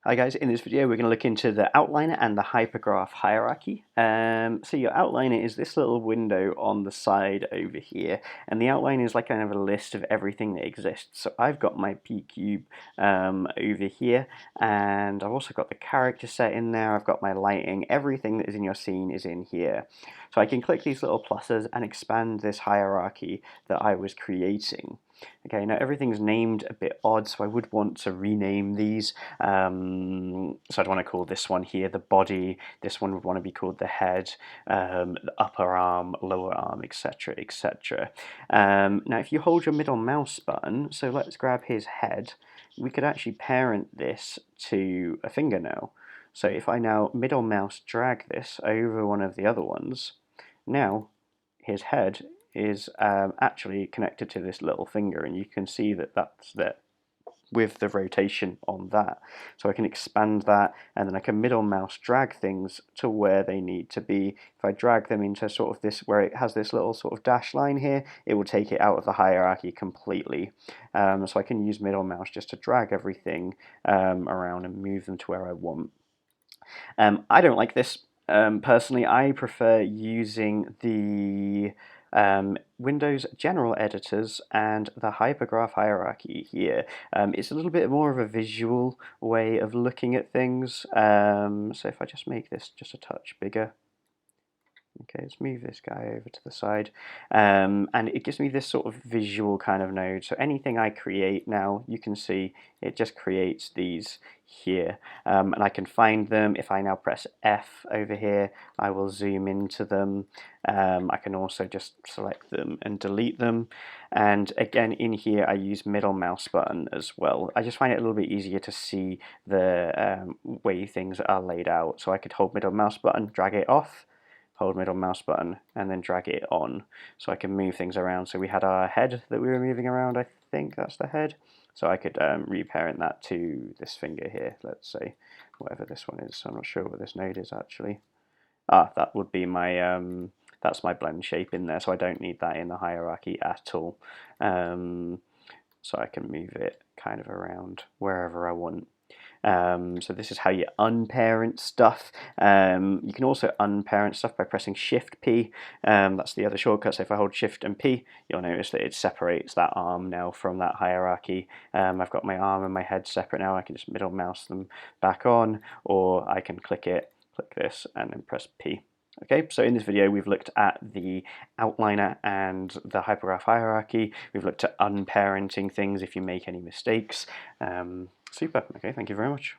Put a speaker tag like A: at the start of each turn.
A: Hi guys, in this video we're going to look into the outliner and the hypergraph hierarchy. So your outliner is this little window on the side over here, and the outliner is like kind of a list of everything that exists. So I've got my P cube over here, and I've also got the character set in there, I've got my lighting, everything that is in your scene is in here. So I can click these little pluses and expand this hierarchy that I was creating. Okay, now everything's named a bit odd, so I would want to rename these. So I'd want to call this one here the body, this one would want to be called the head, the upper arm, lower arm, etc, etc. Now if you hold your middle mouse button, so let's grab his head, we could actually parent this to a fingernail. So if I now middle mouse drag this over one of the other ones, now his head is actually connected to this little finger, and you can see that that's there with the rotation on that. So I can expand that, and then I can middle mouse drag things to where they need to be. If I drag them into sort of this, where it has this little sort of dash line here, it will take it out of the hierarchy completely. So I can use middle mouse just to drag everything around and move them to where I want. I don't like this. Personally, I prefer using the Windows general editors and the hypergraph hierarchy here. It's a little bit more of a visual way of looking at things. So if I just make this just a touch bigger. Okay, let's move this guy over to the side, and it gives me this sort of visual kind of node. So anything I create now, you can see it just creates these here, and I can find them. If I now press F over here, I will zoom into them. I can also just select them and delete them, and again in here I use middle mouse button as well. I just find it a little bit easier to see the way things are laid out. So I could hold middle mouse button, drag it off, hold middle mouse button, and then drag it on, so I can move things around. So we had our head that we were moving around, I think that's the head, so I could reparent that to this finger here, let's say, whatever this one is. I'm not sure what this node is actually. That would be my that's my blend shape in there, so I don't need that in the hierarchy at all. So I can move it kind of around wherever I want. So this is how you unparent stuff. You can also unparent stuff by pressing Shift P. That's the other shortcut. So if I hold Shift and P, you'll notice that it separates that arm now from that hierarchy. I've got my arm and my head separate now. I can just middle mouse them back on, or I can click this, and then press P. Okay, so in this video we've looked at the outliner and the hypergraph hierarchy. We've looked at unparenting things if you make any mistakes. Super. Okay, thank you very much.